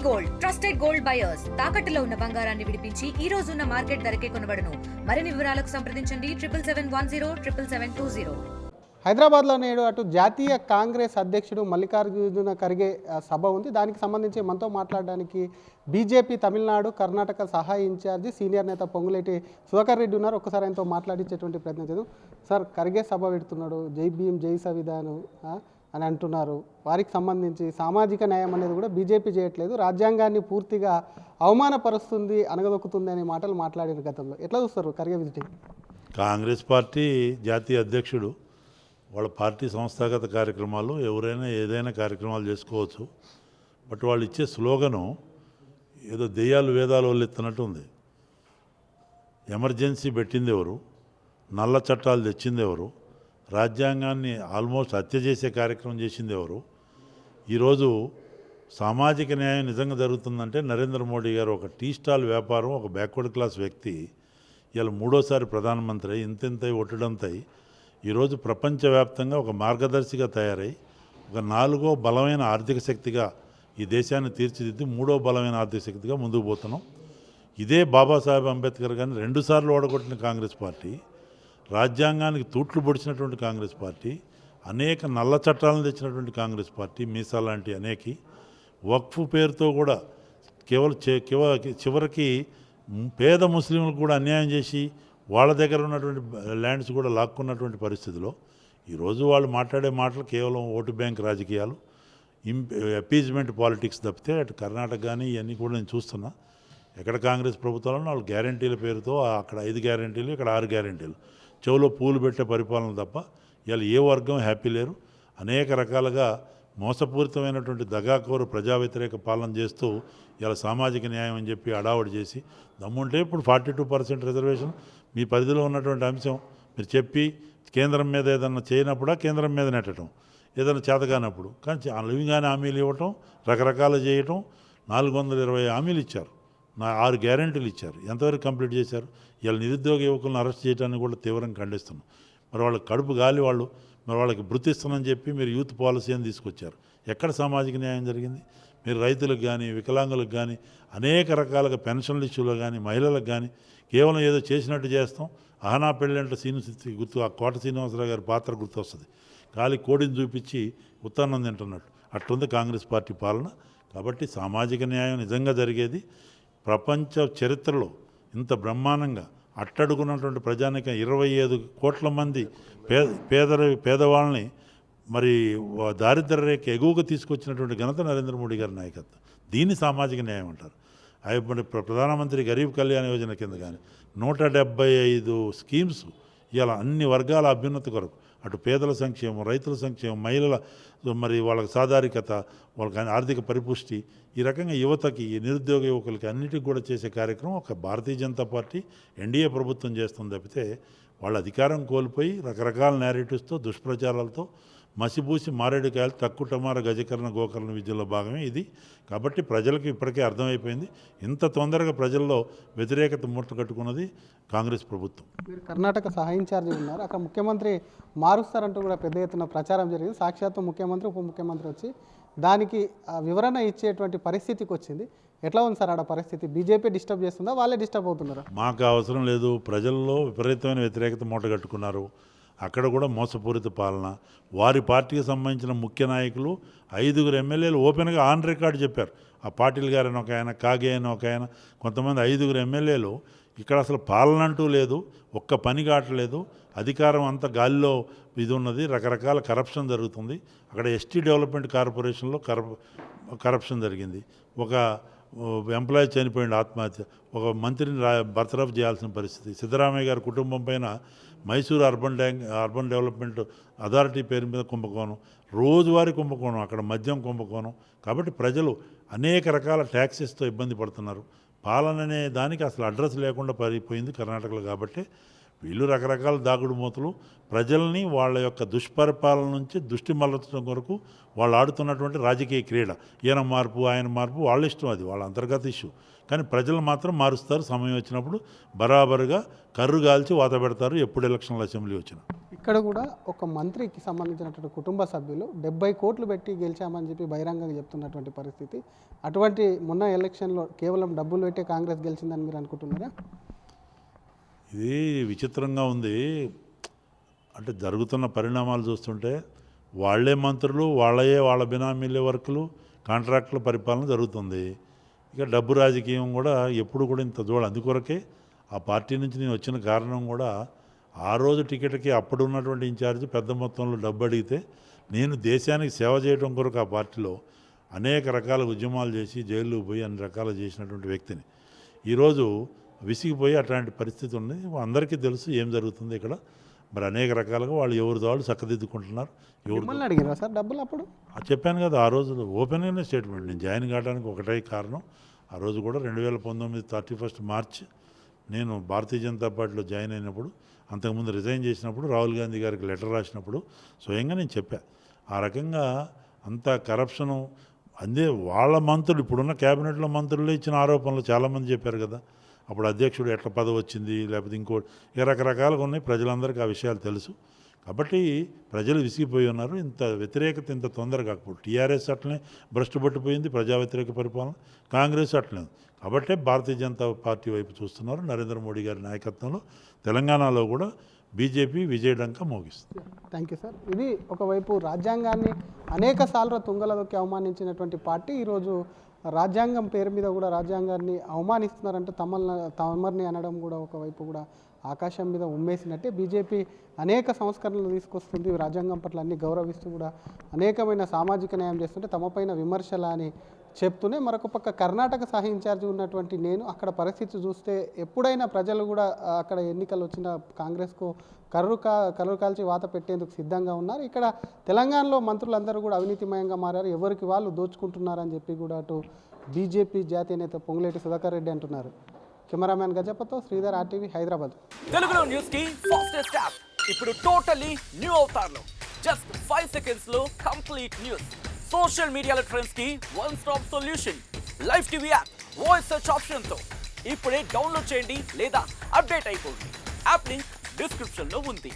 Gold trusted gold buyers తాకట్టులో ఉన్న బంగారాన్ని విడిపించి ఈ రోజు ఉన్న మార్కెట్ ధరకే కొనబడును. మరిన్ని వివరాలకు సంప్రదించండి 7771077720. హైదరాబాద్లో నేడు అటు జాతీయ కాంగ్రెస్ అధ్యక్షుడు మల్లికార్జున ఖర్గే సభ ఉంది. దానికి సంబంధించి మనతో మాట్లాడడానికి బీజేపీ తమిళనాడు కర్ణాటక సహాయ ఇన్ఛార్జి సీనియర్ నేత పొంగులేటి సుధాకర్ రెడ్డి ఉన్నారు. ఒక్కసారి ఆయనతో మాట్లాడించేటువంటి ప్రయత్నం చేద్దాం. సార్, ఖర్గే సభ పెడుతున్నాడు, జై భీమ్ జై సంవిధాన్ అని అంటున్నారు. వారికి సంబంధించి సామాజిక న్యాయం అనేది కూడా బీజేపీ చేయట్లేదు, రాజ్యాంగాన్ని పూర్తిగా అవమానపరుస్తుంది, అనగదొక్కుతుంది అనే మాటలు మాట్లాడిన గతంలో. ఎట్లా చూస్తారు ఖర్గే విజిటింగ్? కాంగ్రెస్ పార్టీ జాతీయ అధ్యక్షుడు వాళ్ళ పార్టీ సంస్థాగత కార్యక్రమాలు ఎవరైనా ఏదైనా కార్యక్రమాలు చేసుకోవచ్చు. బట్ వాళ్ళు ఇచ్చే స్లోగను ఏదో దెయ్యాలు వేదాలు వల్లెత్తినట్టు ఉంది. ఎమర్జెన్సీ పెట్టింది ఎవరు, నల్ల చట్టాలు తెచ్చింది ఎవరు, రాజ్యాంగాన్ని ఆల్మోస్ట్ హత్య చేసే కార్యక్రమం చేసింది ఎవరు? ఈరోజు సామాజిక న్యాయం నిజంగా జరుగుతుందంటే నరేంద్ర మోడీ గారు ఒక టీ స్టాల్ వ్యాపారం, ఒక బ్యాక్వర్డ్ క్లాస్ వ్యక్తి ఇలా మూడోసారి ప్రధానమంత్రి ఇంతెంతై ఒట్టడంతై ఈరోజు ప్రపంచవ్యాప్తంగా ఒక మార్గదర్శిగా తయారై ఒక నాలుగో బలమైన ఆర్థిక శక్తిగా ఈ దేశాన్ని తీర్చిదిద్ది మూడో బలమైన ఆర్థిక శక్తిగా ముందుకు పోతున్నాం. ఇదే బాబాసాహెబ్ అంబేద్కర్ గారిని రెండుసార్లు ఓడగొట్టిన కాంగ్రెస్ పార్టీ, రాజ్యాంగానికి తూట్లు పొడిచినటువంటి కాంగ్రెస్ పార్టీ, అనేక నల్ల చట్టాలను తెచ్చినటువంటి కాంగ్రెస్ పార్టీ, మీసా లాంటి అనేకి వక్ఫ్ పేరుతో కూడా చివరికి పేద ముస్లింలకు కూడా అన్యాయం చేసి వాళ్ళ దగ్గర ఉన్నటువంటి ల్యాండ్స్ కూడా లాక్కున్నటువంటి పరిస్థితిలో ఈరోజు వాళ్ళు మాట్లాడే మాటలు కేవలం ఓటు బ్యాంక్ రాజకీయాలు, అపీజ్మెంట్ పాలిటిక్స్ తప్పితే అటు కర్ణాటక కానీ ఇవన్నీ కూడా నేను చూస్తున్నా. ఎక్కడ కాంగ్రెస్ ప్రభుత్వంలో వాళ్ళు గ్యారంటీల పేరుతో అక్కడ 5 గ్యారంటీలు, ఇక్కడ 6 గ్యారంటీలు, చెవులో పూలు పెట్టే పరిపాలన తప్ప ఇవాళ ఏ వర్గం హ్యాపీ లేరు. అనేక రకాలుగా మోసపూరితమైనటువంటి దగాకోరు ప్రజా వ్యతిరేక పాలన చేస్తూ ఇలా సామాజిక న్యాయం అని చెప్పి అడావడి చేసి దమ్ముంటే ఇప్పుడు 42% రిజర్వేషన్ మీ పరిధిలో ఉన్నటువంటి అంశం మీరు చెప్పి కేంద్రం మీద ఏదన్నా చేయనప్పుడా కేంద్రం మీద నెట్టడం, ఏదైనా చేతగానప్పుడు. కానీ లివింగ్ అని హామీలు ఇవ్వటం, రకరకాలు చేయటం, 420 హామీలు ఇచ్చారు, 6 గ్యారెంటీలు ఇచ్చారు. ఎంతవరకు కంప్లీట్ చేశారు? ఇలా నిరుద్యోగ యువకులను అరెస్ట్ చేయడాన్ని కూడా తీవ్రంగా ఖండిస్తున్నాం. మరి వాళ్ళకి కడుపు గాలి వాళ్ళు మరి వాళ్ళకి వృత్తిస్తానని చెప్పి మీరు యూత్ పాలసీ అని తీసుకొచ్చారు. ఎక్కడ సామాజిక న్యాయం జరిగింది? మీరు రైతులకు కానీ వికలాంగులకు కానీ అనేక రకాలుగా పెన్షన్ల ఇష్యూలో కానీ మహిళలకు కానీ కేవలం ఏదో చేసినట్టు చేస్తాం. అహనా పెళ్ళంటే గుర్తు, ఆ కోట శ్రీనివాసరావు గారి పాత్ర గుర్తు వస్తుంది. ఖాళీ కోడిని చూపించి ఉత్తన్నం తింటున్నట్టు అట్లుంది కాంగ్రెస్ పార్టీ పాలన. కాబట్టి సామాజిక న్యాయం నిజంగా జరిగేది ప్రపంచ చరిత్రలో ఇంత బ్రహ్మాండంగా అట్టడుగున్నటువంటి ప్రజానికం 25 కోట్ల మంది పేదవాళ్ళని మరి దారిద్ర్య రేఖ ఎగువగా తీసుకొచ్చినటువంటి ఘనత నరేంద్ర మోడీ గారి నాయకత్వం. దీన్ని సామాజిక న్యాయం అంటారు. మరి ప్రధానమంత్రి గరీబ్ కళ్యాణ్ యోజన కింద కానీ 175 స్కీమ్స్ ఇలా అన్ని వర్గాల అభ్యున్నతి కొరకు, అటు పేదల సంక్షేమం, రైతుల సంక్షేమం, మహిళల మరి వాళ్ళకి సాధారికత, వాళ్ళకి ఆర్థిక పరిపుష్టి, ఈ రకంగా యువతకి, నిరుద్యోగ యువకులకి అన్నిటికీ కూడా చేసే కార్యక్రమం ఒక భారతీయ జనతా పార్టీ ఎన్డీఏ ప్రభుత్వం చేస్తుంది తప్పితే వాళ్ళ అధికారం కోల్పోయి రకరకాల నేరేటివ్స్తో దుష్ప్రచారాలతో మసిబూసి మారేడుకాయలు తక్కుటమార గజకరణ గోకరణ విద్యలో భాగమే ఇది. కాబట్టి ప్రజలకు ఇప్పటికే అర్థమైపోయింది. ఇంత తొందరగా ప్రజల్లో వ్యతిరేకత మూట కట్టుకున్నది కాంగ్రెస్ ప్రభుత్వం. మీరు కర్ణాటక సహాయ ఇన్ఛార్జి ఉన్నారు, అక్కడ ముఖ్యమంత్రి మారుస్తారంటూ కూడా పెద్ద ఎత్తున ప్రచారం జరిగింది. సాక్షాత్తు ముఖ్యమంత్రి ఉప ముఖ్యమంత్రి వచ్చి దానికి వివరణ ఇచ్చేటువంటి పరిస్థితికి వచ్చింది. ఎట్లా ఉంది సార్ ఆడ పరిస్థితి? బీజేపీ డిస్టర్బ్ చేస్తుందా, వాళ్ళే డిస్టర్బ్ అవుతున్నారా? మాకు అవసరం లేదు. ప్రజల్లో విపరీతమైన వ్యతిరేకత మూట కట్టుకున్నారు. అక్కడ కూడా మోసపూరిత పాలన. వారి పార్టీకి సంబంధించిన ముఖ్య నాయకులు 5 ఎమ్మెల్యేలు ఓపెన్గా ఆన్ రికార్డు చెప్పారు. ఆ పాటిల్ గారని ఒక ఆయన, కాగే అని ఒక ఆయన, కొంతమంది 5 ఎమ్మెల్యేలు ఇక్కడ అసలు పాలన అంటూ లేదు, ఒక్క పని కావట్లేదు, అధికారం అంతా గాలిలో ఇది ఉన్నది, రకరకాల కరప్షన్ జరుగుతుంది. అక్కడ ఎస్టీ డెవలప్మెంట్ కార్పొరేషన్లో కరప్షన్ జరిగింది. ఒక ఎంప్లాయీ చనిపోయింది ఆత్మహత్య, ఒక మంత్రిని బర్తరఫ్ చేయాల్సిన పరిస్థితి. సిద్ధరామయ్య గారి కుటుంబం పైన మైసూరు అర్బన్ డెవలప్మెంట్ అథారిటీ పేరు మీద కుంభకోణం, రోజువారీ కుంభకోణం, అక్కడ మద్యం కుంభకోణం. కాబట్టి ప్రజలు అనేక రకాల ట్యాక్సెస్తో ఇబ్బంది పడుతున్నారు. పాలన అనే దానికి అసలు అడ్రస్ లేకుండా పరిపోయింది కర్ణాటకలో. కాబట్టి వీళ్ళు రకరకాల దాగుడు మూతలు ప్రజల్ని వాళ్ళ యొక్క దుష్పరిపాలన నుంచి దృష్టి మళ్లించడం కొరకు వాళ్ళు ఆడుతున్నటువంటి రాజకీయ క్రీడ. ఈయన మార్పు ఆయన మార్పు వాళ్ళ ఇష్టం, అది వాళ్ళ అంతర్గత ఇష్యూ. కానీ ప్రజలు మాత్రం మారుస్తారు. సమయం వచ్చినప్పుడు బరాబరుగా కర్రు గాల్చి వాత పెడతారు ఎప్పుడు ఎలక్షన్లు అసెంబ్లీ వచ్చినా. ఇక్కడ కూడా ఒక మంత్రికి సంబంధించినటువంటి కుటుంబ సభ్యులు 70 కోట్లు పెట్టి గెలిచామని చెప్పి బహిరంగంగా చెప్తున్నటువంటి పరిస్థితి. అటువంటి మొన్న ఎలక్షన్లో కేవలం డబ్బులు పెట్టే కాంగ్రెస్ గెలిచిందని మీరు అనుకుంటున్నారా? ఇది విచిత్రంగా ఉంది. అంటే జరుగుతున్న పరిణామాలు చూస్తుంటే వాళ్ళే మంత్రులు, వాళ్ళ బినామీలే వర్కులు, కాంట్రాక్టుల పరిపాలన జరుగుతుంది. ఇక డబ్బు రాజకీయం కూడా ఎప్పుడు కూడా ఇంత చూడాలి. అందుకొరకే ఆ పార్టీ నుంచి నేను వచ్చిన కారణం కూడా ఆ రోజు టికెట్కి అప్పుడు ఉన్నటువంటి ఇన్ఛార్జ్ పెద్ద మొత్తంలో డబ్బు అడిగితే నేను దేశానికి సేవ చేయడం కొరకు ఆ పార్టీలో అనేక రకాల ఉద్యమాలు చేసి జైల్లో పోయి అన్ని రకాలు చేసినటువంటి వ్యక్తిని ఈరోజు విసిగిపోయి అట్లాంటి పరిస్థితి ఉంది. అందరికీ తెలుసు ఏం జరుగుతుంది ఇక్కడ. మరి అనేక రకాలుగా వాళ్ళు ఎవరిదో వాళ్ళు చక్కదిద్దుకుంటున్నారు. మిమ్మల్ని అడిగారా సార్ డబ్బులు అప్పుడు? చెప్పాను కదా, ఆ రోజు ఓపెన్గానే స్టేట్మెంట్. నేను జాయిన్ కావడానికి ఒకటే కారణం. ఆ రోజు కూడా 2019 31 మార్చ్ నేను భారతీయ జనతా పార్టీలో జాయిన్ అయినప్పుడు, అంతకుముందు రిజైన్ చేసినప్పుడు, రాహుల్ గాంధీ గారికి లెటర్ రాసినప్పుడు స్వయంగా నేను చెప్పా. ఆ రకంగా అంత కరప్షను అందే వాళ్ళ మంత్రులు, ఇప్పుడున్న క్యాబినెట్లో మంత్రులే ఇచ్చిన ఆరోపణలు చాలామంది చెప్పారు కదా. అప్పుడు అధ్యక్షుడు ఎట్లా పదవి వచ్చింది, లేకపోతే ఇంకోటి రకరకాలుగా ఉన్నాయి. ప్రజలందరికీ ఆ విషయాలు తెలుసు. కాబట్టి ప్రజలు విసిగిపోయి ఉన్నారు. ఇంత వ్యతిరేకత ఇంత తొందరగా కాకపోతే టీఆర్ఎస్ అట్లనే భ్రష్టు పట్టిపోయింది, ప్రజా వ్యతిరేక పరిపాలన. కాంగ్రెస్ అట్లనే. కాబట్టే భారతీయ జనతా పార్టీ వైపు చూస్తున్నారు. నరేంద్ర మోడీ గారి నాయకత్వంలో తెలంగాణలో కూడా బీజేపీ విజయడంక మోగిస్తుంది. Thank you sir. ఇది ఒకవైపు రాజ్యాంగాన్ని అనేక సార్లు తుంగలదొక్కి అవమానించినటువంటి పార్టీ ఈరోజు రాజ్యాంగం పేరు మీద కూడా రాజ్యాంగాన్ని అవమానిస్తున్నారంటే తమర్ని అనడం కూడా ఒకవైపు కూడా ఆకాశం మీద ఉమ్మేసినట్టే. బీజేపీ అనేక సంస్కరణలు తీసుకొస్తుంది, రాజ్యాంగం పట్ల అన్ని గౌరవిస్తూ కూడా అనేకమైన సామాజిక న్యాయం చేస్తుంటే తమపైన విమర్శలు అని చెప్తూనే మరొక పక్క కర్ణాటక సహా ఇన్ఛార్జ్ ఉన్నటువంటి నేను అక్కడ పరిస్థితి చూస్తే ఎప్పుడైనా ప్రజలు కూడా అక్కడ ఎన్నికలు వచ్చిన కాంగ్రెస్కు కర్రు కాల్చి వాత పెట్టేందుకు సిద్ధంగా ఉన్నారు. ఇక్కడ తెలంగాణలో మంత్రులందరూ కూడా అవినీతిమయంగా మారారు, ఎవరికి వాళ్ళు దోచుకుంటున్నారని చెప్పి కూడా అటు బీజేపీ జాతీయ నేత పొంగులేటి సుధాకర్ రెడ్డి అంటున్నారు. కెమెరామ్యాన్ గజపతో శ్రీధర్, RTV, హైదరాబాద్. తెలుగులో న్యూస్ కి ఫాస్టెస్ట్ యాప్ ఇప్పుడు టోటల్లీ న్యూ అవతార్లో జస్ట్ 5 సెకండ్స్ లో కంప్లీట్ న్యూస్. సోషల్ మీడియాలో ట్రెండ్స్ కి one stop solution. Live TV app voice search option తో ఇప్పుడే డౌన్లోడ్ చేయండి లేదా అప్డేట్ అయిపోండి. యాప్ లింక్ డిస్క్రిప్షన్ లో ఉంది.